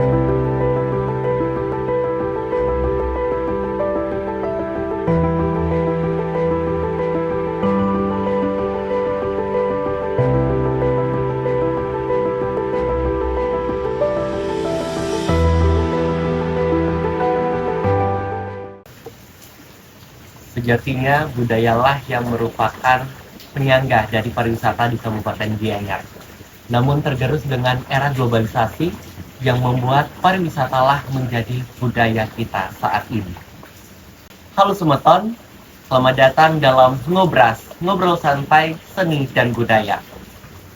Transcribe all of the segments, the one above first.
Sejatinya budayalah yang merupakan penyangga dari pariwisata di Kabupaten Gianyar. Namun tergerus dengan era globalisasi yang membuat pariwisatalah menjadi budaya kita saat ini. Halo Sumeton, selamat datang dalam Ngobras, ngobrol santai, seni dan budaya.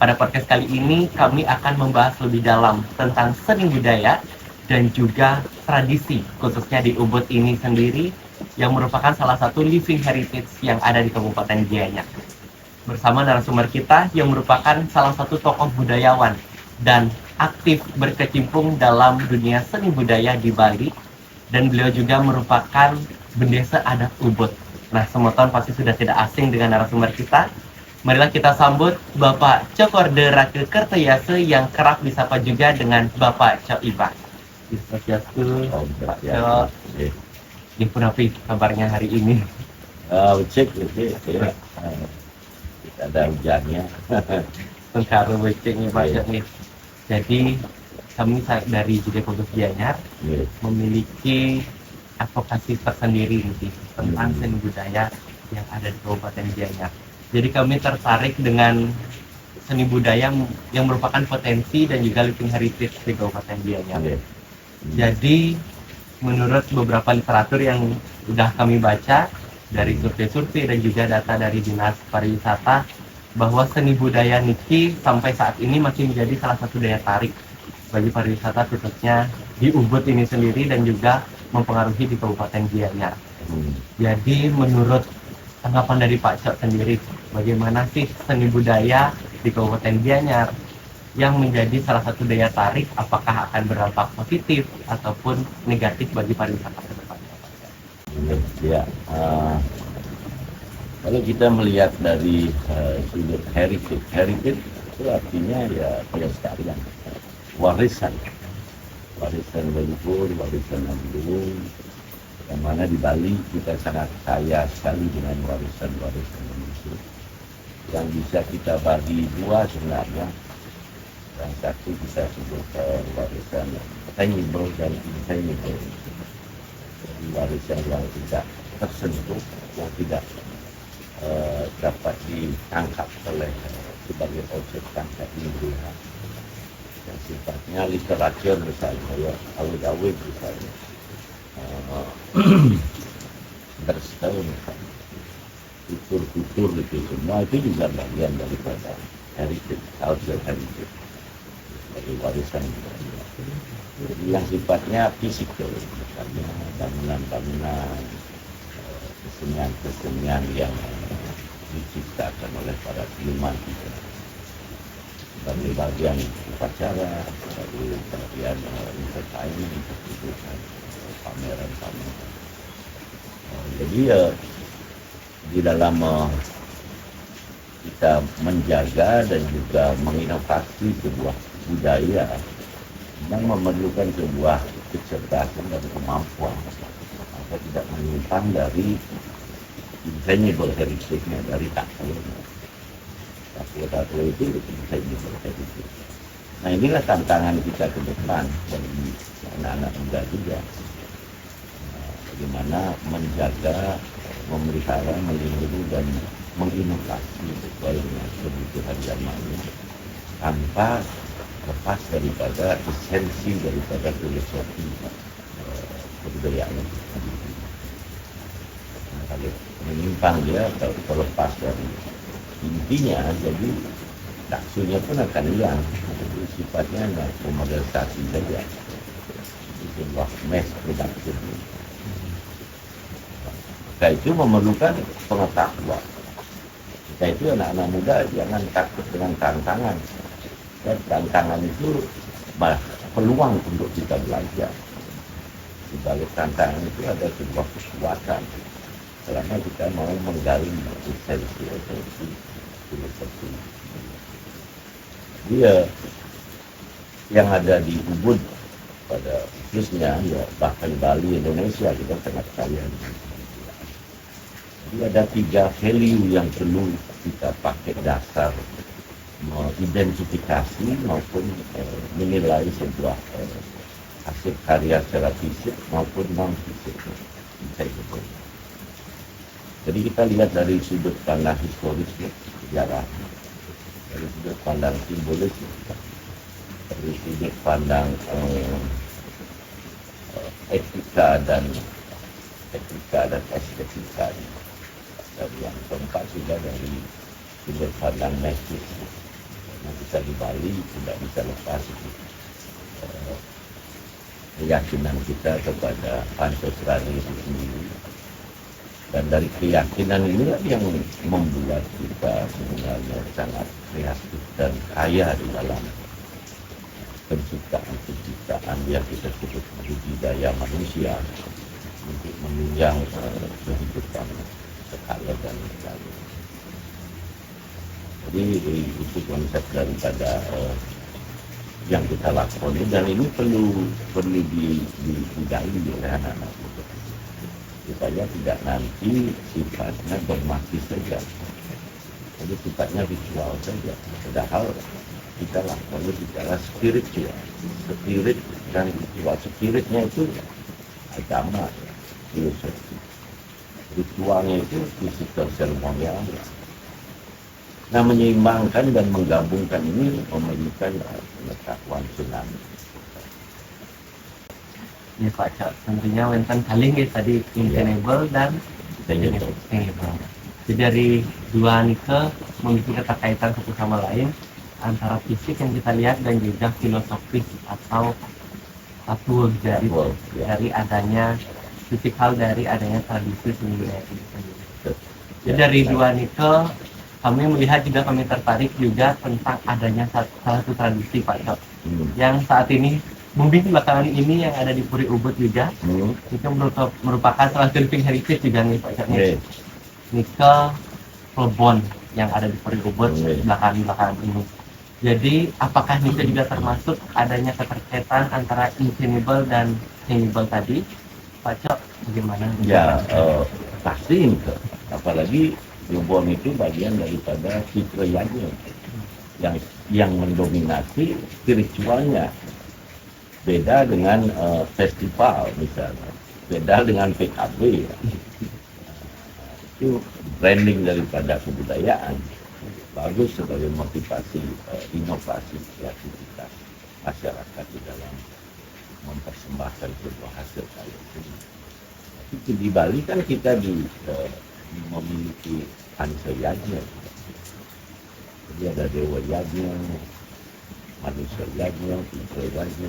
Pada podcast kali ini kami akan membahas lebih dalam tentang seni budaya dan juga tradisi, khususnya di Ubud ini sendiri, yang merupakan salah satu living heritage yang ada di Kabupaten Gianyar. Bersama narasumber kita yang merupakan salah satu tokoh budayawan dan aktif berkecimpung dalam dunia seni budaya di Bali, dan beliau juga merupakan bendesa adat Ubud. Nah, Sumeton pasti sudah tidak asing dengan narasumber kita. Marilah kita sambut Bapak Cokorde Rake Kertayase yang kerap disapa juga dengan Bapak Cok Ibah. Swastiastu, Pak Cok. Punapi kabarnya hari ini? Cek ya. Ada hujannya. Tengkar beceknya Pak Cok nih. Jadi kami dari Jide Fokus Gianyar memiliki advokasi tersendiri nih tentang seni budaya yang ada di Kabupaten Gianyar. Jadi kami tertarik dengan seni budaya yang merupakan potensi dan juga living heritage di Kabupaten Gianyar. Jadi menurut beberapa literatur yang sudah kami baca dari survei-survei dan juga data dari Dinas Pariwisata, bahwa seni budaya niki sampai saat ini masih menjadi salah satu daya tarik bagi pariwisata, khususnya di Ubud ini sendiri dan juga mempengaruhi di Kabupaten Gianyar. Jadi menurut tanggapan dari Pak Cok sendiri, bagaimana sih seni budaya di Kabupaten Gianyar yang menjadi salah satu daya tarik, apakah akan berdampak positif ataupun negatif bagi pariwisata ke depannya? Ya, kalau kita melihat dari sudut heritage itu artinya ya pelestarian, warisan leluhur, warisan agung, yang mana di Bali kita sangat kaya sekali dengan warisan leluhur yang bisa kita bagi dua sebenarnya. Yang satu kita sebut warisan tangible dan intangible. Jadi warisan yang tidak tersentuh, yang tidak dapat ditangkap oleh sebagai objek tangkap indera. Yang sifatnya literatur misalnya, ya, awet-awet misalnya, berstahun misalnya, kultur itu semua itu juga bagian daripada heritage, cultural heritage. Dari warisan yang sifatnya fisikal, misalnya bangunan-bangunan, kesenian yang diciptakan oleh para seniman kita sebagai bagian upacara, sebagai bagian entertainment, pameran-pameran. Jadi di dalam kita menjaga dan juga menginovasi sebuah budaya yang memerlukan sebuah kecerdasan dan kemampuan agar tidak menyimpang dari intangible heritage-nya, dari takluknya. Takluk itu intangible heritage. Nah, inilah tantangan kita ke depan bagi anak-anak muda juga. Bagaimana menjaga, memelihara, melindungi dan menginovasi sesuai dengan kebutuhan zamannya tanpa lepas daripada esensi daripada filosofi kebudayaan. Nah, kalau menyimpang dia atau terlepas dari intinya, jadi taksunya pun akan hilang. Jadi sifatnya hanya komersialisasi saja. Itu sebuah mass production. Maka itu memerlukan pengetahuan. Kita itu anak-anak muda jangan takut dengan tantangan. Dan tantangan itu peluang untuk kita belajar. Di balik tantangan itu ada sebuah kekuatan. Selama kita mau menggali esensi filosofi. Dia yang ada di Ubud pada khususnya ya bahkan Bali Indonesia kita sangat kaya. Jadi ada 3 value yang perlu kita pakai dasar mengidentifikasi maupun menilai sebuah hasil karya secara fisik maupun non fisik. Jadi kita lihat dari sudut pandang historis sejarah, dari sudut pandang simbolis, dari sudut pandang etika dan estetika. Dan yang keempat juga dari sudut pandang medis yang bisa di Bali tidak bisa lepas keyakinan kita kepada Pancasrani itu sendiri. Dan dari keyakinan inilah yang membuat kita sebenarnya sangat kreatif dan kaya di dalam penciptaan yang kita sebut budidaya manusia untuk menunjang kehidupan sekala dan sekala. Jadi itu konsep daripada yang kita lakukan ini, dan ini perlu digali oleh anak-anak muda supaya tidak nanti sifatnya dogmatis saja, jadi sifatnya ritual saja, padahal kita lakukan secara spiritual, spirit dan ritual. Spiritnya itu agama, filosofi, ritualnya itu physical ceremonial. Nah, menyeimbangkan dan menggabungkan ini memerlukan pengetahuan tsunami. Ya Pak Cok, tentunya wonten kali nggih tadi intangible dan Tangible. Jadi dari dua nike memiliki keterkaitan satu sama lain antara fisik yang kita lihat dan juga filosofis atau tatul dari adanya fisikal, dari adanya tradisi sendiri. Jadi dari dua nike kami melihat juga, kami tertarik juga tentang adanya salah satu tradisi Pak Cok yang saat ini booming belakangan ini yang ada di Puri Ubud juga. Itu merupakan salah satu living heritage juga nih Pak Cok. Nikel plebon yang ada di Puri Ubud belakangan ini. Jadi apakah itu juga termasuk adanya keterkaitan antara intangible dan tangible tadi Pak Cok? Bagaimana? Ya pasti itu, apalagi plebon itu bagian daripada citra yajna yang mendominasi spiritualnya. Beda dengan festival misalnya, beda dengan PKB, itu branding daripada kebudayaan, bagus sebagai motivasi inovasi kreativitas masyarakat di dalam mempersembahkan sebuah hasil karya. Tapi di Bali kan kita memiliki Panca Yajna, jadi ada Dewa Yajna, manusia yajna, Panca Yajna,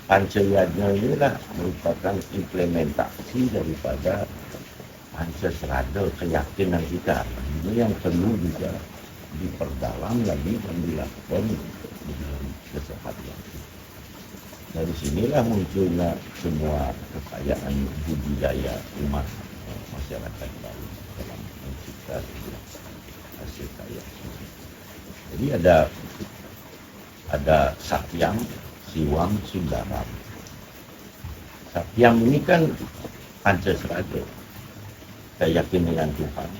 Panca Yajna inilah merupakan implementasi daripada Pancasrada, keyakinan kita. Ini yang perlu juga diperdalam lagi dan dilakukan dengan keseharian. Dari sinilah munculnya semua kekayaan budidaya umat masyarakat Bali dalam mencipta hasil karya. Jadi ada Satyam, Siwam, Sundaram. Satyam ini kan Pancasrada, kita yakin dengan Tuhan,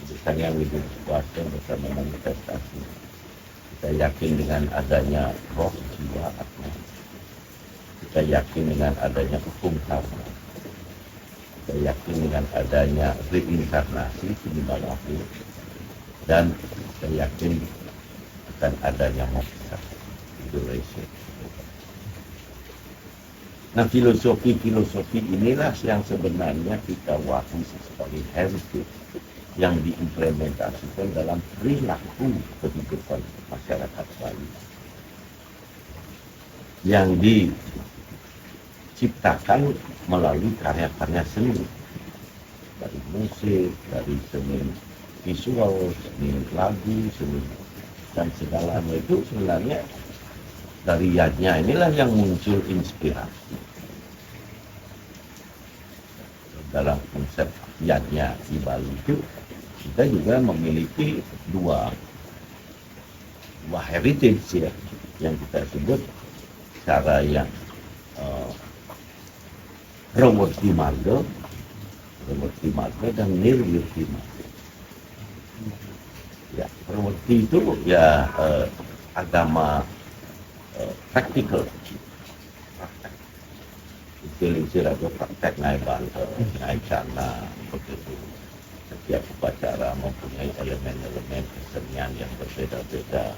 kita yang hidup kuasa bersama manifestasi, kita yakin dengan adanya roh, jiwa, atma, kita yakin dengan adanya hukum karma, kita yakin dengan adanya reinkarnasi penyebab akhir, dan kita yakin akan adanya moksa, duration. Nah, filosofi inilah yang sebenarnya kita warisi sebagai heritage yang diimplementasikan dalam perilaku kehidupan masyarakat Bali, yang diciptakan melalui karya-karya seni, dari musik, dari seni visual, seni lagu, seni dan segalanya itu sebenarnya dari yajna inilah yang muncul inspirasi. Dalam konsep yajna di Bali itu kita juga memiliki dua heritage ya, yang kita sebut cara yang uh, Prawarti Marga dan Nirwirti Marga. Ya, Prawarti itu ya agama praktikal, praktek. Istilah praktek naik bangsa, naik sana, begitu. Setiap upacara mempunyai elemen-elemen kesenian yang berbeda-beda,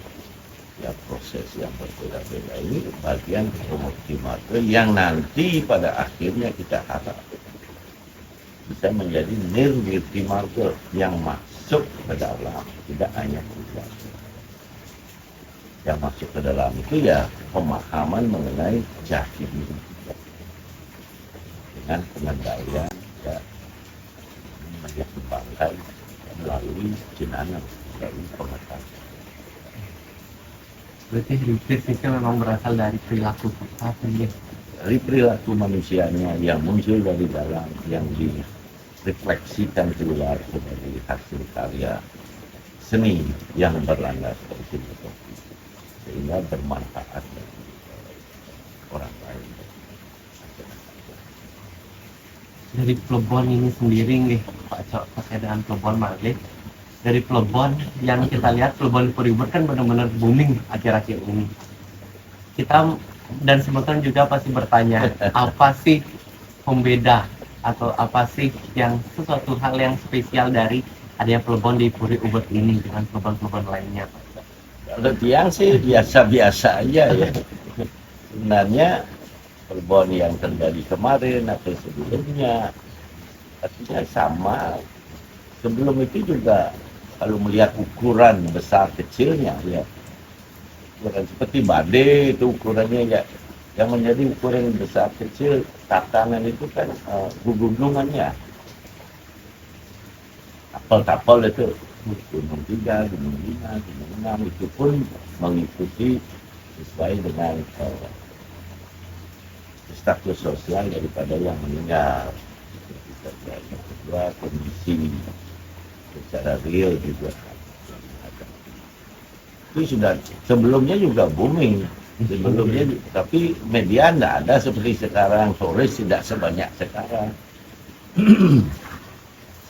ya proses yang berbeda-beda. Ini bagian Prawarti Marga yang nanti pada akhirnya kita harap bisa menjadi Nirwirti Marga yang masuk ke dalam, tidak hanya kuliah. Yang masuk ke dalam itu ya pemahaman mengenai jati diri kita dengan pengendalian ya menjadi bangkai melalui jenana, melalui pengetahuan. Berarti retreat itu memang berasal dari perilaku kita sendiri. Dari perilaku manusianya yang muncul dari dalam, yang direfleksikan keluar sebagai hasil karya seni yang berlandas filosofi, sehingga bermanfaat bagi orang lain. Dari Plebon ini sendiri nih Pak Cok, keadaan Plebon Malih. Dari Plebon yang kita lihat, Plebon Puribur kan benar-benar booming akhir-akhir ini. Kita dan sebenarnya juga pasti bertanya, apa sih pembeda atau apa sih yang sesuatu hal yang spesial dari adanya Plebon di Puri Ubud ini dengan Plebon-Plebon lainnya, Pak Cok? Kalau tiang sih biasa-biasa aja ya. Sebenarnya Plebon yang terjadi kemarin atau sebelumnya artinya sama. Sebelum itu juga kalau melihat ukuran besar kecilnya ya, ukuran seperti badai itu ukurannya ya, yang menjadi ukuran besar kecil tatanan itu kan gunungannya tapal-tapal itu gunung 3, gunung 5, gunung 6 itu pun mengikuti sesuai dengan status sosial daripada yang meninggal. Yang kedua, kondisi secara real juga. Itu sudah sebelumnya juga booming. Sebelumnya, tapi media tidak ada seperti sekarang. Turis tidak sebanyak sekarang.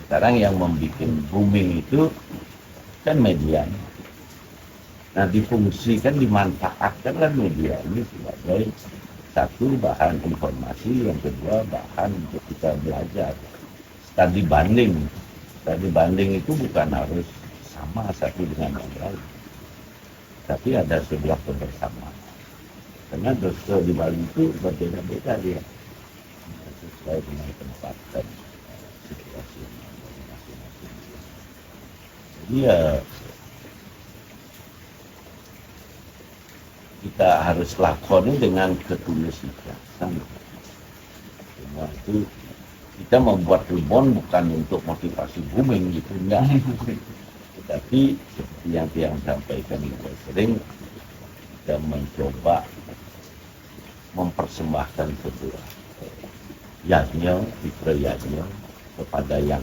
Sekarang yang membuat booming itu kan media. Nah, difungsikan, dimanfaatkanlah media ini sebagai satu bahan informasi, yang kedua bahan untuk kita belajar. Studi banding itu bukan harus sama satu dengan yang lain, tapi ada sebuah kebersamaan. Karena dosa di Bali itu berbeda-beda dia, sesuai dengan tempat dan situasi masing-masing. Jadi ya kita harus lakoni dengan ketulusan. Semua itu kita membuat Plebon bukan untuk motivasi booming gitu, enggak. Tetapi seperti yang Tiang sampaikan juga sering, kita mencoba mempersembahkan sebuah yajna, fitra yajna kepada yang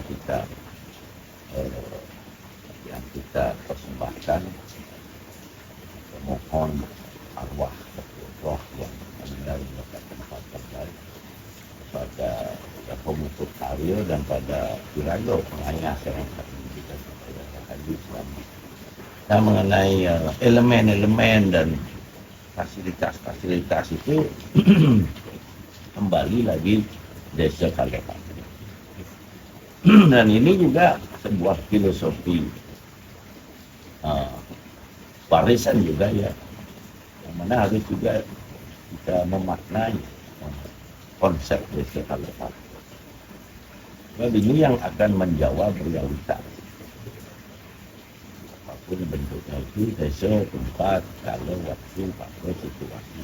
kita persembahkan. Mohon arwah roh yang meninggal di tempat terbaik, kepada pemutus karya dan pada Kirago pengayah yang kita haji selama. Nah, mengenai elemen-elemen dan fasilitas-fasilitas itu kembali lagi desa Kalepan. Dan ini juga sebuah filosofi warisan juga ya, yang mana harus juga kita memaknai konsep desa Kalepan. Dan ini yang akan menjawab realitas. Apapun bentuknya itu, desa, tempat, kalau, waktu, faktor, situasi.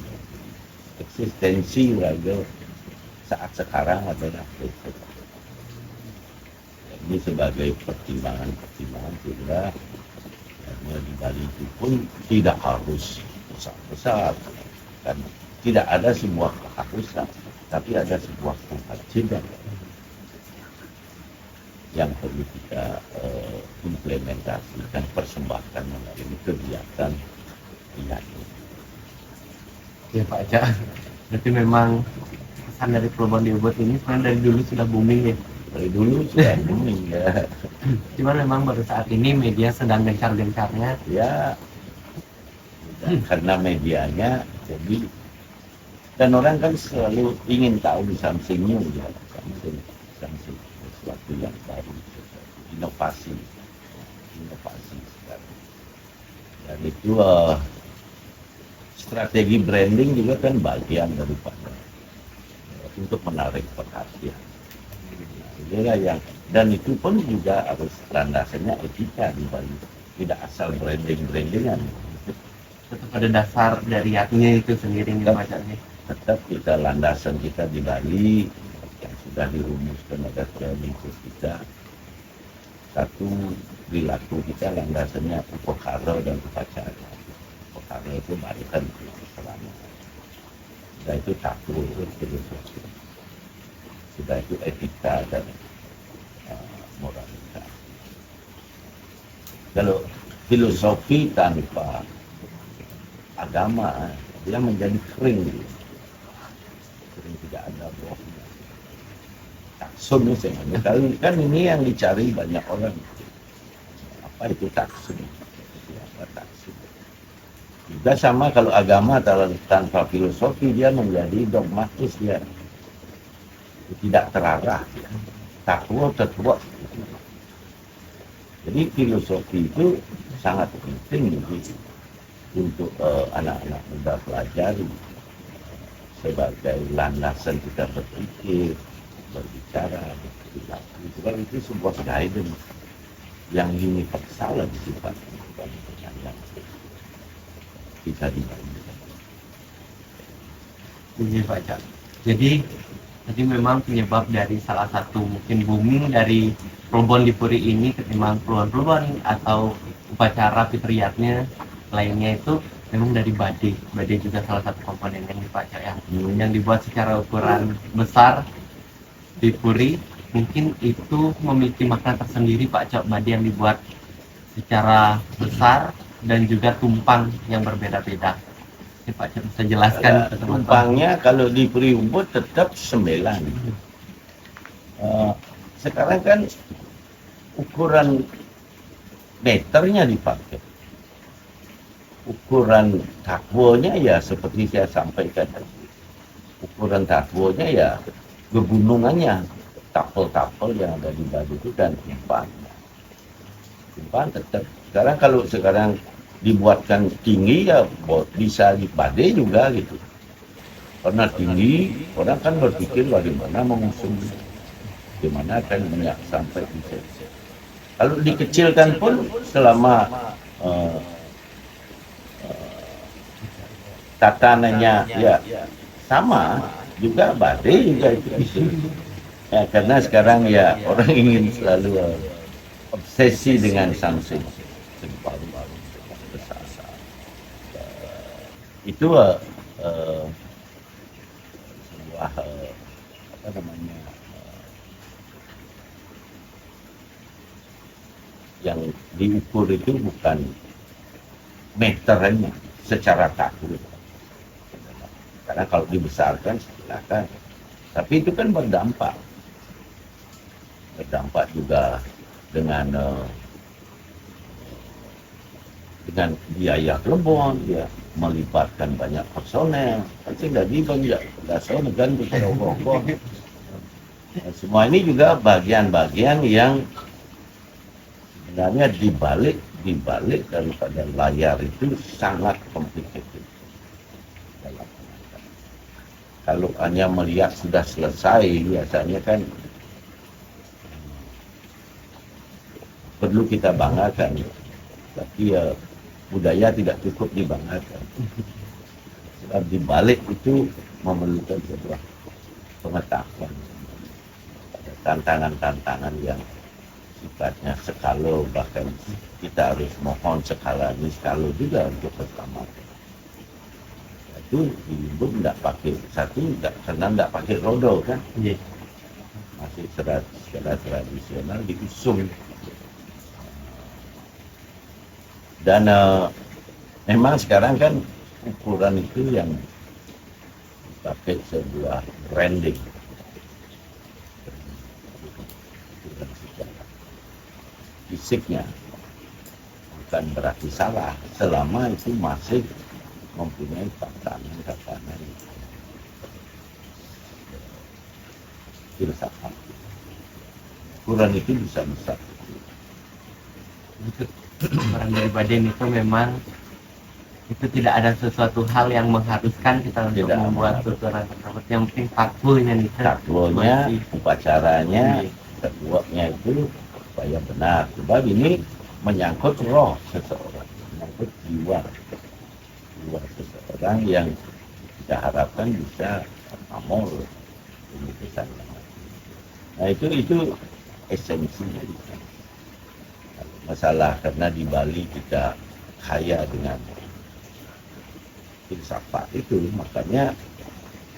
Eksistensi raga saat sekarang adalah desa. Ini sebagai pertimbangan sehingga di Bali itu pun tidak harus besar-besar, dan tidak ada sebuah keharusan, tapi ada sebuah kewajiban yang perlu kita implementasikan, persembahkan menjadi kegiatan ini. Ya Pak Aca, berarti memang pesan dari Pelabuhan di Ubud ini sebenarnya dari dulu sudah booming ya. Dari dulu sudah booming ya. Cuman memang baru saat ini media sedang gencar-gencarnya. Ya, karena medianya, jadi dan orang kan selalu ingin tahu di Samsung New ya, Samsung sesuatu yang baru, sesuatu inovasi sekarang. Dan itu strategi branding juga kan bagian daripada untuk menarik perhatian. Nah, inilah yang, dan itu pun juga harus landasannya etika di Bali, tidak asal brandingan. Tetap pada dasar dari hatinya itu sendiri nih Pak Aca. Tetap kita landasan kita di Bali yang sudah dirumuskan ada prinsip kita. Satu, perilaku kita landasannya upakara dan upacara. Upakara itu barisan selama. Sudah itu takwa, filosofi. Sudah itu etika dan moralitas. Kalau filosofi tanpa agama, dia menjadi kering. Tidak ada rohnya. Taksun misalnya. Kan ini yang dicari banyak orang. Apa itu taksun? Siapa taksun? Juga sama kalau agama tanpa filosofi dia menjadi dogmatis dia. Tidak terarah. Takwa tertuak. Jadi filosofi itu sangat penting untuk anak-anak muda pelajari. Sebagai landasan kita berpikir, berbicara, berperilaku. Sebab itu sebuah guidance yang universal sifatnya, bukan yang bisa dibandingkan. Iya Pak Aca. Jadi memang penyebab dari salah satu mungkin booming dari Pelabuhan di Puri ini ketimbang peluang-peluang atau upacara fitriyatnya lainnya itu memang dari badai. Badai juga salah satu komponen yang dipakai yang dibuat secara ukuran besar di Puri. Mungkin itu memiliki makna tersendiri Pak Cok, badai yang dibuat secara besar dan juga tumpang yang berbeda-beda. Ini Pak Cok bisa jelaskan ke teman-teman. Tumpangnya kalau di Puri Ubud tetap 9. Sekarang kan ukuran meternya dipakai. Ukuran takwonya ya seperti saya sampaikan tadi. Ukuran takwonya ya pegunungannya, tapel-tapel yang ada di Bali itu dan tumpangnya. Tumpang tetap. Kalau sekarang dibuatkan tinggi ya bisa di badai juga gitu. Karena tinggi, orang kan berpikir bagaimana mengusung, bagaimana akan sampai di sini. Kalau dikecilkan pun selama tatanannya ya sama juga badai juga itu. Ya, karena sekarang ya orang ingin selalu obsesi dengan Samsung besar. Itu sebuah apa namanya yang diukur itu bukan meternya secara takut. Karena kalau dibesarkan silakan, tapi itu kan berdampak juga dengan biaya Pelabuhan, dia melibatkan banyak personel, pasti gaji banyak, dasar kan berokok. Semua ini juga bagian-bagian yang sebenarnya dibalik daripada layar itu sangat complicated. Kalau hanya melihat sudah selesai, biasanya kan perlu kita banggakan, tapi budaya tidak cukup dibanggakan. Sebab di balik itu memerlukan sebuah pengetahuan, ada tantangan-tantangan yang sifatnya skala, bahkan kita harus mohon skala juga untuk bersama. Itu ibu tidak pakai karena tidak pakai roda kan, masih secara tradisional diusung. Dan memang sekarang kan ukuran itu yang pakai sebuah branding. Fisiknya bukan berarti salah selama itu masih mempunyai tatanan filsafat. Quran itu bisa besar. Orang dari Baden itu memang itu tidak ada sesuatu hal yang mengharuskan kita untuk Tidak membuat tuturan tersebut. Yang penting takwonya nih. Takwonya, upacaranya, takwonya itu supaya benar. Sebab ini menyangkut roh seseorang, menyangkut jiwa seseorang yang kita harapkan bisa amal ini kesana. Nah itu esensinya. Masalah karena di Bali kita kaya dengan filsafat itu, makanya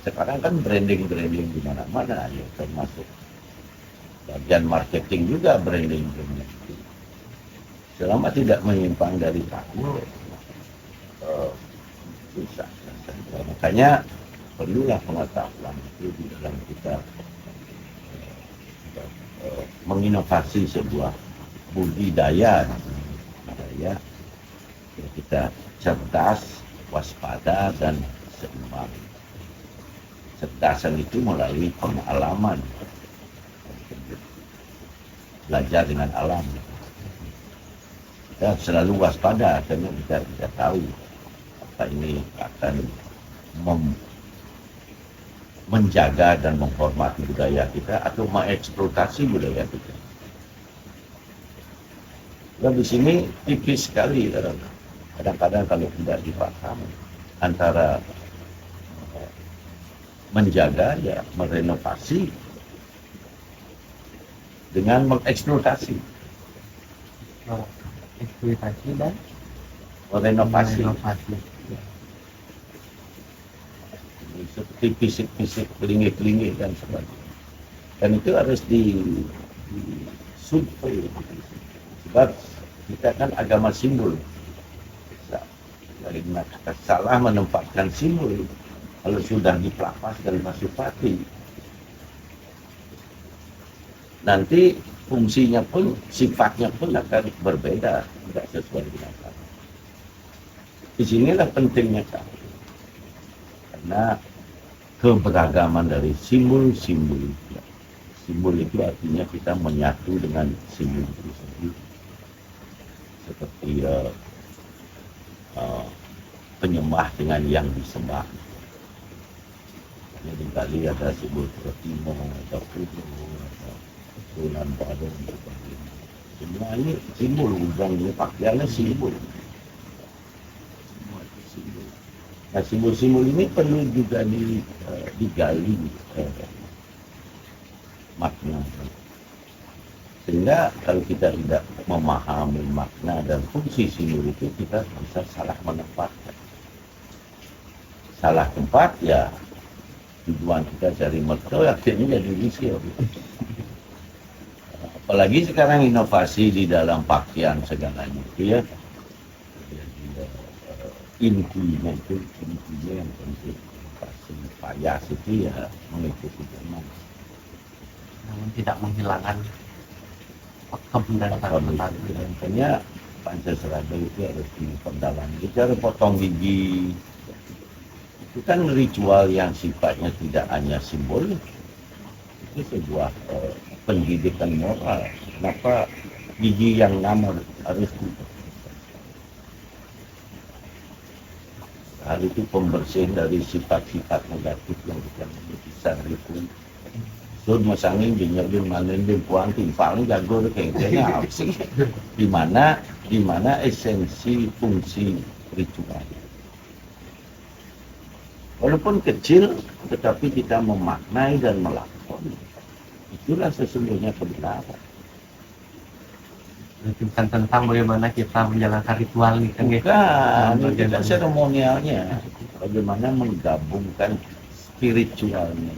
sekarang kan branding di mana-mana ya, termasuk bagian marketing juga branding. Selama tidak menyimpang dari takwa, susah. Makanya perlulah pengetahuan itu di dalam kita menginovasi sebuah budidaya ya, kita cerdas, waspada dan seimbang. Cerdasan itu melalui pengalaman, belajar dengan alam. Kita selalu waspada karena kita tidak tahu apa ini akan menjaga dan menghormati budaya kita atau mengeksploitasi budaya kita. Dan di sini tipis sekali kadang-kadang kalau tidak dipahami antara menjaga ya merenovasi dengan mengeksploitasi. Eksploitasi dan Renovasi. Seperti fisik-fisik, kelingit-kelingit dan sebagainya. Dan itu harus disurvei. Sebab kita kan agama simbol. Karena kita salah menempatkan simbol. Kalau sudah dipelapas dan pasupati, nanti fungsinya pun, sifatnya pun akan berbeda, tidak sesuai dengan kata. Di sinilah pentingnya kata. Karena keberagaman dari simbol-simbol. Simbol itu artinya kita menyatu dengan simbol itu sendiri. Seperti penyembah dengan yang disembah. Di Bali ada simbol Timo, ada Kudu, ada Sunan Badung dan sebagainya. Semua ini simbol, ujungnya pakaiannya simbol. Semua itu simbol. Nah simbol-simbol ini perlu juga digali makna. Sehingga kalau kita tidak memahami makna dan fungsi simbol itu, kita bisa salah menempatkan. Salah tempat ya tujuan kita cari mertua akhirnya jadi risiko. Apalagi sekarang inovasi di dalam pakaian segalanya itu ya. Intinya yang penting pasti payas itu ya mengikuti zaman. namun tidak menghilangkan kebenaran. Makanya Pancasila itu harus diperdalam. Bicara potong gigi itu kan ritual yang sifatnya tidak hanya simbol, itu sebuah pendidikan moral. Kenapa gigi yang nama harus hal itu pembersihan dari sifat-sifat negatif yang kita bisa itu. So masangin dinyalin manen di puantin paling jago kayaknya apa sih? Di mana esensi fungsi ritual. Walaupun kecil, tetapi kita memaknai dan melakukan. Itulah sesungguhnya kebenaran. Itu bukan tentang bagaimana kita menjalankan ritual nih kan ya. Bukan, itu seremonialnya. Bagaimana menggabungkan spiritualnya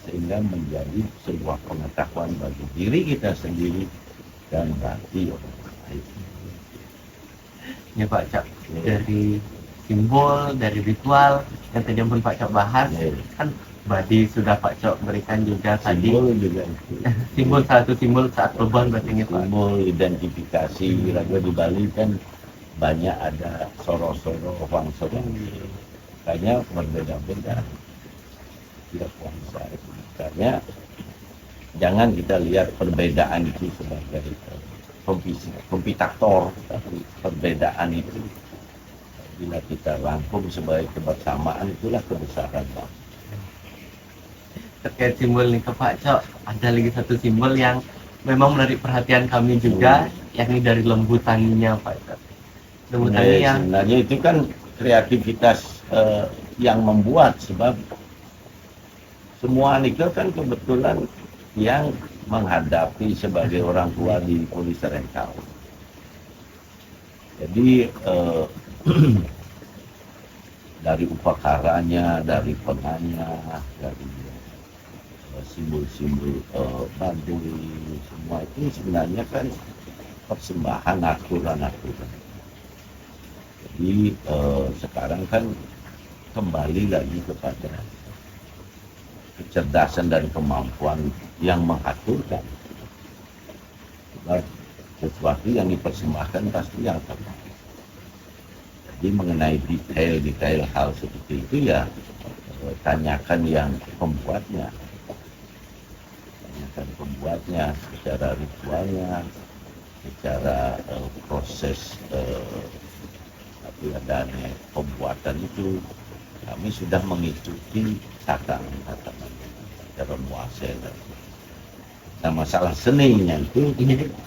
sehingga menjadi sebuah pengetahuan bagi diri kita sendiri dan bagi orang lain. Ya Pak Cak, dari simbol, dari ritual yang tadi pun Pak Cok bahas. Ya, Kan Badi sudah Pak Cok berikan juga tadi. simbol juga itu. Simbol, satu simbol saat kurban berarti ini Pak. Simbol identifikasi lagu di Bali kan banyak ada soro-soro, wang-soro. Makanya berbeda-beda. Tidak puasa. Makanya jangan kita lihat perbedaan itu sebagai kompetitor, tapi perbedaan itu bila kita rangkum sebagai kebersamaan, itulah kebesaran bangsa. Terkait simbol nih ke Pak Cok, ada lagi satu simbol yang memang menarik perhatian kami juga, yakni dari lembu taninya Pak Cok. Lembu tani yang sebenarnya itu kan kreativitas yang membuat, sebab semua nikel kan kebetulan yang menghadapi sebagai orang tua di Polis Rengkau. Jadi dari upakaranya, dari penanya, dari simbol-simbol Baduy, semua itu sebenarnya kan persembahan aturan-aturan. Jadi sekarang kan kembali lagi kepada kecerdasan dan kemampuan yang mengaturkan. Sebab sesuatu yang dipersembahkan pasti yang terbaik. Jadi mengenai detail-detail hal seperti itu ya tanyakan yang pembuatnya. Tanyakan pembuatnya secara ritualnya, secara proses adanya pembuatan itu. Kami sudah mengikuti tatanan cara muasir. Nah, masalah seninya itu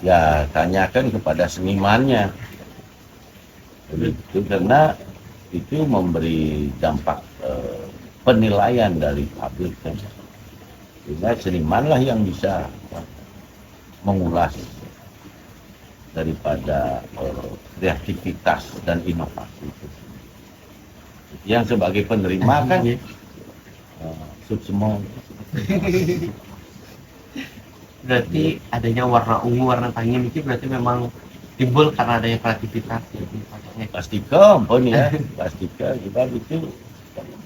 ya tanyakan kepada senimannya. Itu karena itu memberi dampak penilaian dari publik kan. Sehingga senimanlah yang bisa mengulas daripada kreativitas dan inovasi itu. Yang sebagai penerima kan semua. berarti adanya warna ungu, warna tangin itu berarti memang timbul karena adanya kreativitas ya. Pastikan pun ya, pastikan sebab itu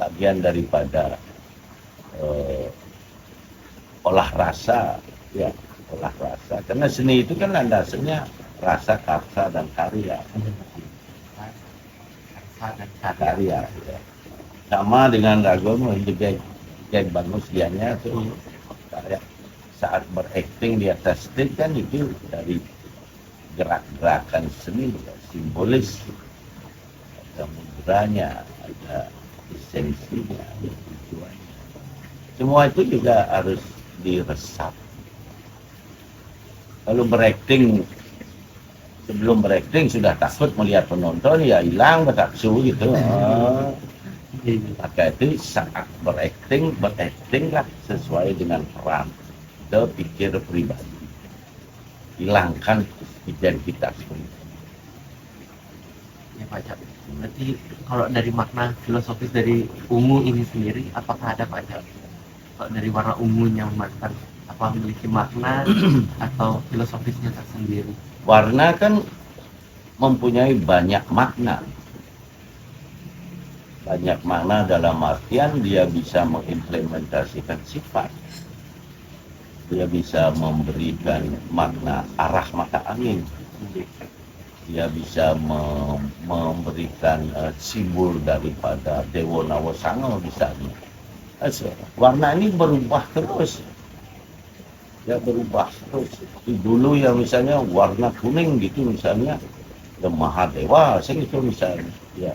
bagian daripada olah rasa ya, olah rasa. Karena seni itu kan landasannya rasa, karsa dan karya. Karya ya. Sama dengan Ragom juga yang bagus dianya tuh karya. Saat berakting di atas stage kan itu dari gerak-gerakan seni ya, simbolis, ada mudranya, ada esensinya, ada tujuannya. Semua itu juga harus diresap. Kalau berakting, sebelum berakting sudah takut melihat penonton, ya hilang bertaksu gitu. Maka itu saat beraktinglah sesuai dengan peran, pikir pribadi. Hilangkan identitas pribadi. Ya Pak Cak. Berarti kalau dari makna filosofis dari ungu ini sendiri, apakah ada Pak Cak? Kalau dari warna ungunya Mas, apa memiliki makna atau filosofisnya tersendiri? Warna kan mempunyai banyak makna. Banyak makna dalam artian dia bisa mengimplementasikan sifat. Dia bisa memberikan makna arah mata angin. Dia bisa memberikan simbol daripada Dewa Nawasanga misalnya. Warna ini berubah terus. Ya berubah terus. Dulu ya misalnya warna kuning gitu misalnya, Mahadewa, itu misalnya. Ya.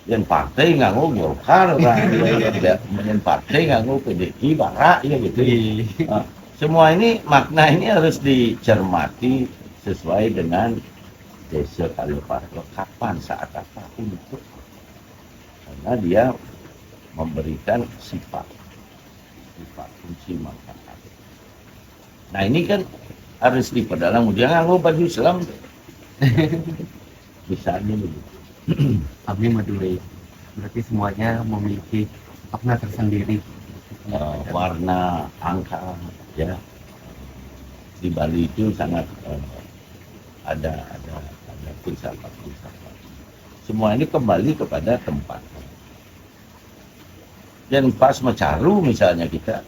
Yang partai nganggo Golkar, yang partai nganggo PDI, Barak, ya gitu. Nah, semua ini makna ini harus dicermati sesuai dengan desa Kaliparto kapan saat apa untuk, karena dia memberikan sifat kunci manfaat. Nah ini kan harus diperdalam. Jangan nganggo baju Islam misalnya begitu. Kami Madura, berarti semuanya memiliki makna tersendiri. Warna, angka, ya di Bali itu sangat ada filsafat. Semua ini kembali kepada tempat. Dan pas mecaru misalnya kita,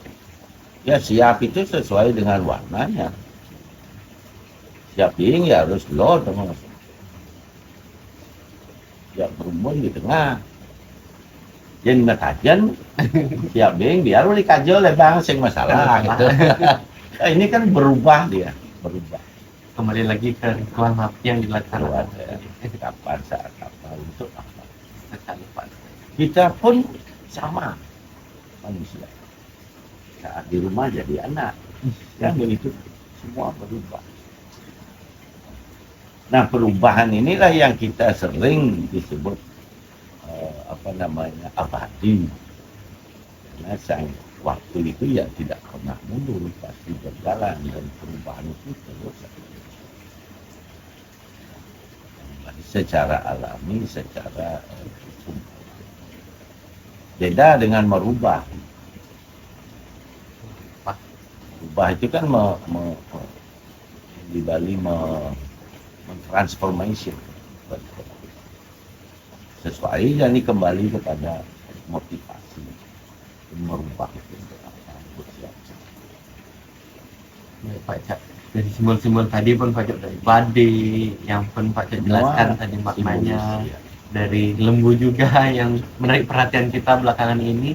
ya siap itu sesuai dengan warnanya. Siap ding ya harus lo teman. Siap berumun di tengah. Jadi nakajan siap ding biar boleh kajol bang sing masalah gitu. Nah, ini kan berubah dia, berubah. Kembali lagi ke ritual napi yang dilaksanakan. Kapan saat apa untuk apa? Sekali Pak. Kita pun sama manusia. Saat di rumah jadi anak, kan begitu semua berubah. Nah perubahan inilah yang kita sering disebut abadi. Karena sang waktu itu ya tidak pernah mundur, pasti berjalan dan perubahan itu terus. Secara alami, secara hukum. Beda dengan merubah. Merubah itu kan di Bali transformation sesuai jadi kembali kepada motivasi merubah itu untuk apa untuk siapa. Ya, Pak Cak, dari simbol-simbol tadi pun Pak Cak, dari badai yang pun Pak Cak jelaskan tadi maknanya, dari lembu juga yang menarik perhatian kita belakangan ini.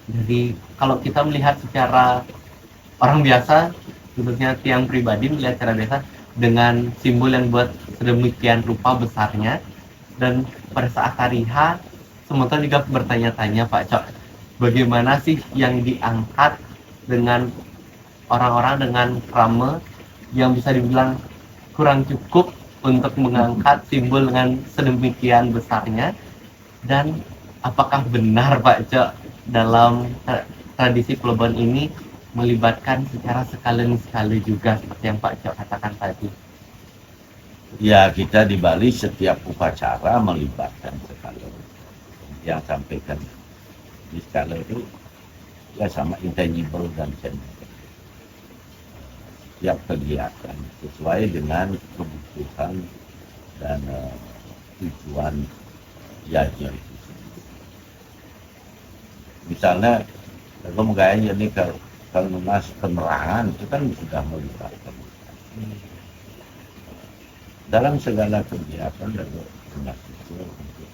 Dari kalau kita melihat secara orang biasa, khususnya tiang pribadi melihat secara biasa dengan simbol yang buat sedemikian rupa besarnya, dan pada saat hari H sementara juga bertanya-tanya Pak Cok, bagaimana sih yang diangkat dengan orang-orang dengan krama yang bisa dibilang kurang cukup untuk mengangkat simbol dengan sedemikian besarnya, dan apakah benar Pak Cok dalam tradisi Plebon ini melibatkan secara sekali juga seperti yang Pak Cok katakan tadi? Ya kita di Bali setiap upacara melibatkan sekali. Yang sampaikan di skala itu ya sama intangible dan tangible. Setiap kegiatan sesuai dengan kebutuhan dan tujuan yajnya itu. Misalnya kalau menggaya ini kalau lunas penerangan itu kan sudah melibatkan. Dalam segala kegiatan dan lunas itu untuk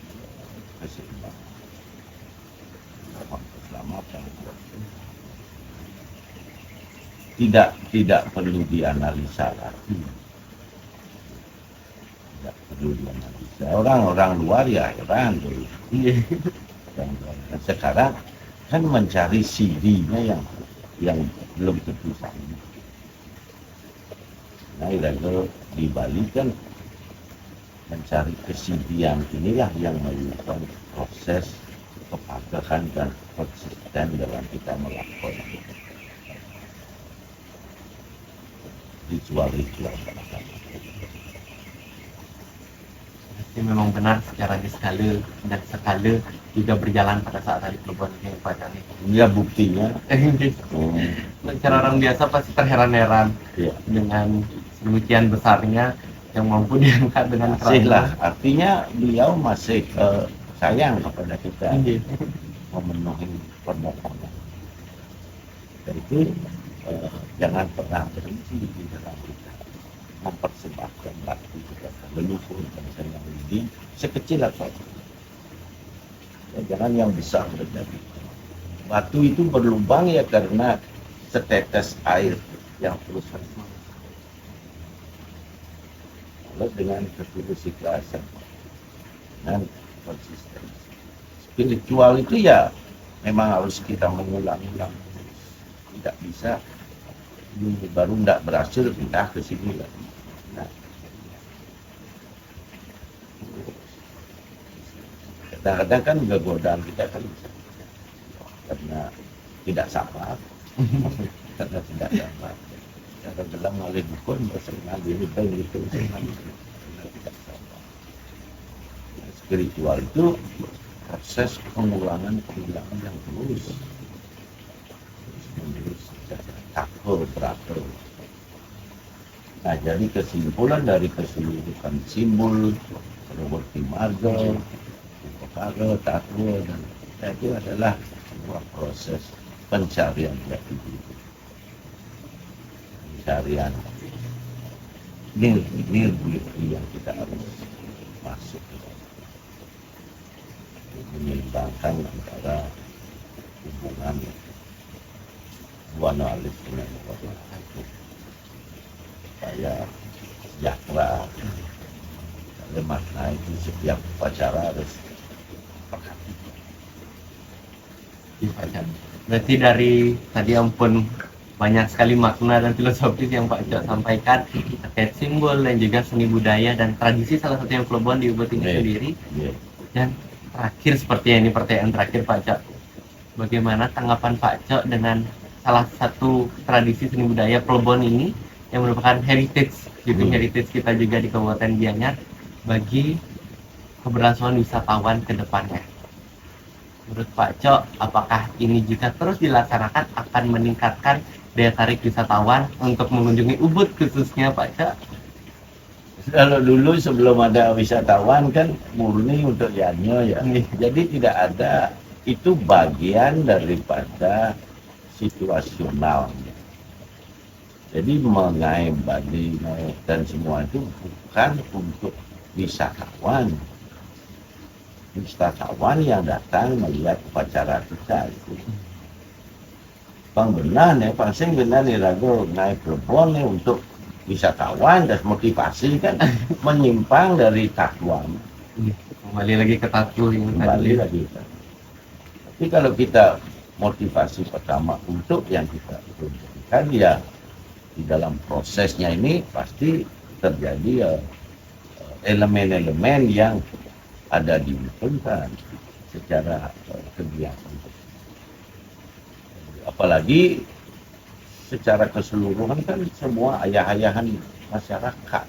keseimbangan. Keselamatan. Tidak perlu dianalisa lagi. Tidak perlu dianalisa. Orang-orang luar ya heran tuh. Dan sekarang kan mencari CD-nya yang belum tentu sama. Nah, itu di Bali kan mencari kesidian inilah yang melakukan proses kepakahan dan konsisten dalam kita melakukan ritual-ritual. Jadi memang benar secara diskala dan skala juga berjalan pada saat hari Plebon ini Pak Cak. Ya buktinya. Secara orang biasa pasti terheran-heran dengan sedemikian besarnya yang mampu diangkat dengan masih lah, artinya beliau masih sayang kepada kita, memenuhi permohonan. Dan itu jangan pernah berhenti di dalam kita mempersembahkan bakti kepada leluhur bangsa yang ini sekecil apapun. Ya, jangan yang besar terjadi. Batu itu berlubang ya karena setetes air yang terus berlubang. Lalu dengan ketulus ikhlasan dan konsistensi. Spiritual itu ya memang harus kita mengulang-ulang. Tidak bisa ini baru tidak berhasil pindah ke sini lagi. Nah, kadang-kadang kan godaan kita kan bisa karena tidak sabar, karena tidak sabar. Cara dalam oleh dukun bersenang diri baik itu tidak sabar. Nah, spiritual itu proses pengulangan yang terus menerus takut beratur. Nah jadi kesimpulan dari keseluruhan simbol Roberti Margo, Upakaro, Takwa, dan itu adalah sebuah proses pencarian jati diri. Pencarian nilai yang kita harus masuk ke dalam. Menyeimbangkan antara hubungan buana alif dengan buana alif supaya sejahtera. Ada makna itu setiap upacara harus perhatikan. Berarti dari tadi ampun banyak sekali makna dan filosofis yang Pak Cok sampaikan terkait simbol dan juga seni budaya dan tradisi salah satu yang Plebon di Ubud ini sendiri. Dan terakhir seperti ini pertanyaan terakhir Pak Cok, bagaimana tanggapan Pak Cok dengan salah satu tradisi seni budaya Plebon ini yang merupakan heritage heritage kita juga di Kabupaten Gianyar bagi keberlangsungan wisatawan ke depannya? Menurut Pak Cok, apakah ini jika terus dilaksanakan akan meningkatkan daya tarik wisatawan untuk mengunjungi Ubud khususnya Pak Cok? Kalau dulu sebelum ada wisatawan kan murni untuk Yanyo ya. Jadi tidak ada, itu bagian daripada situasional. Jadi mengenai Bali dan semua itu bukan untuk wisatawan. Wisatawan yang datang melihat upacara kita itu. Bang benar nih, pasang benar nih ragu naik Plebon nih untuk wisatawan dan motivasi kan menyimpang dari takwa. Kembali lagi ke takwa yang Kembali lagi. Tapi kalau kita motivasi pertama untuk yang kita kan ya di dalam prosesnya ini pasti terjadi elemen-elemen yang ada diuntungkan secara kegiatan. Apalagi secara keseluruhan kan semua ayah-ayahan masyarakat.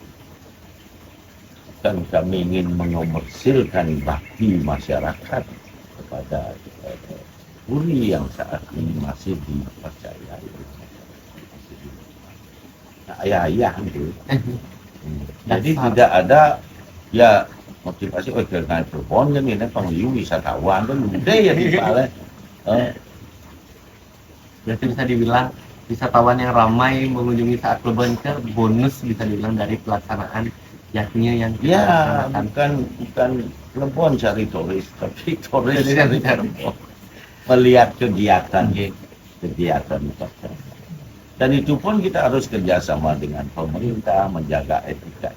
Dan kami ingin mengomersilkan bakti masyarakat kepada puri yang saat ini masih dipercayai. Nah, ayah-ayah itu. Jadi tidak ada ya motivasi dengan Plebon kan ini pengliu wisatawan kan udah ya di Bali. Berarti bisa dibilang wisatawan yang ramai mengunjungi saat Plebon ke bonus bisa dibilang dari pelaksanaan yakni yang kita laksanakan. Bukan Plebon cari turis, tapi turis cari Plebon. Melihat kegiatan upacara. Dan itu pun kita harus kerjasama dengan pemerintah, menjaga etika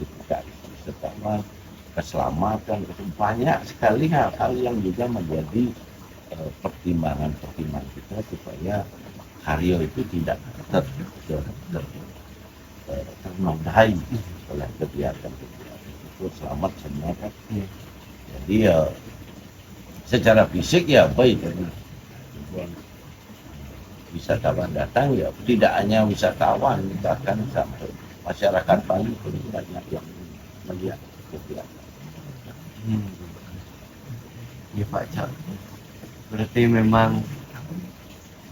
wisatawan, keselamatan, banyak sekali hal-hal yang juga menjadi pertimbangan kita supaya karya itu tidak ternodai oleh kegiatan itu. Selamat semua kan. Jadi secara fisik ya baik. Wisatawan datang ya tidak hanya wisatawan, bahkan sampai masyarakat Bali pun banyak yang melihat kegiatan. Ya Pak Cok, berarti memang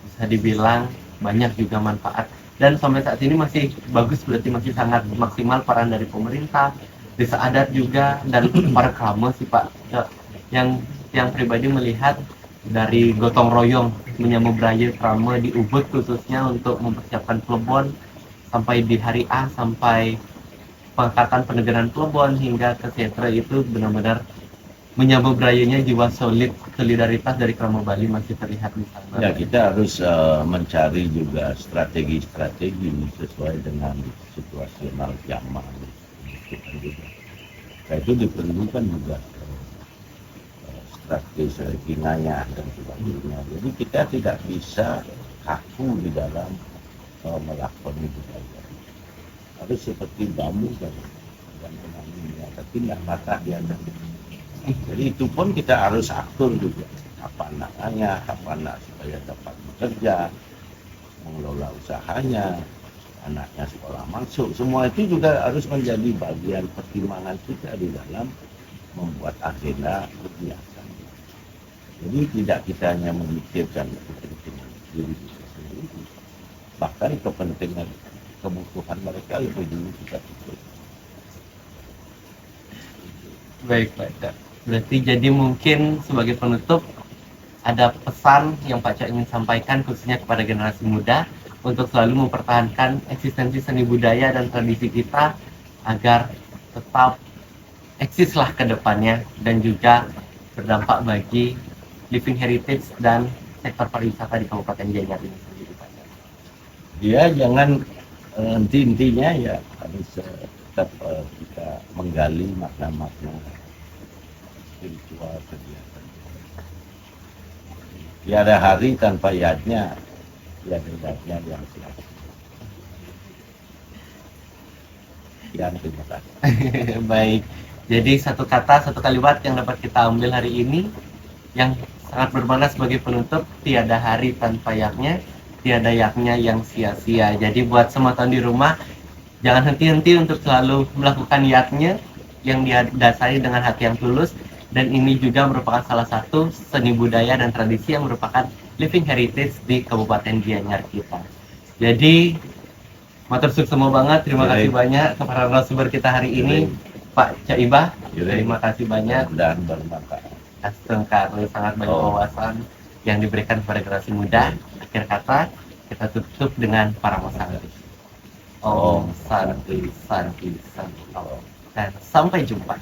bisa dibilang banyak juga manfaat dan sampai saat ini masih bagus, berarti masih sangat maksimal peran dari pemerintah, desa adat juga dan para krama sih Pak Cok, yang pribadi melihat dari gotong royong menyambut beraya krama di Ubud khususnya untuk mempersiapkan Plebon sampai di hari A sampai pengangkatan penegaran Plebon hingga ke Setra itu benar-benar menyambut berayanya jiwa solidaritas dari krama Bali masih terlihat di sana. Ya kita harus mencari juga strategi-strategi sesuai dengan situasional zaman. Nah, itu diperlukan juga strategi ngayah dan sebagainya. Jadi kita tidak bisa kaku di dalam melakukan budaya. Harus seperti bambu dan penanamnya, tapi tidak patah dia. Jadi itu pun kita harus atur juga. Apa anaknya, apa anak supaya dapat bekerja, mengelola usahanya, anaknya sekolah masuk. Semua itu juga harus menjadi bagian pertimbangan kita di dalam membuat agenda kegiatan. Jadi tidak kita hanya memikirkan kepentingan diri kita sendiri, bahkan kepentingan kebutuhan mereka lebih dulu kita pikirkan. Baik, Pak Cak. Berarti jadi mungkin sebagai penutup ada pesan yang Pak Cak ingin sampaikan khususnya kepada generasi muda untuk selalu mempertahankan eksistensi seni budaya dan tradisi kita agar tetap eksislah ke depannya dan juga berdampak bagi living heritage dan sektor pariwisata di Kabupaten Gianyar ini sendiri, Pak Cak. Ya jangan intinya ya harus tetap kita menggali makna-makna spiritual kegiatan. Tiada hari tanpa yatnya, tiada yatnya yang sia-sia. Sekian, terima kasih. Baik, jadi satu kata, satu kalimat yang dapat kita ambil hari ini yang sangat bermakna sebagai penutup, tiada hari tanpa yaknya, tiada yaknya yang sia-sia. Jadi buat semua tahun di rumah, jangan henti-henti untuk selalu melakukan yaknya yang didasari dengan hati yang tulus. Dan ini juga merupakan salah satu seni budaya dan tradisi yang merupakan living heritage di Kabupaten Gianyar kita. Jadi matur suksema banget, terima kasih banyak kepada narasumber kita hari ini, Pak Cak Ibah. Terima kasih banyak dan bermanfaat. karena sangat banyak wawasan yang diberikan kepada generasi muda. Akhir kata kita tutup dengan para santi. Om Santi Santi Santi. Dan sampai jumpa.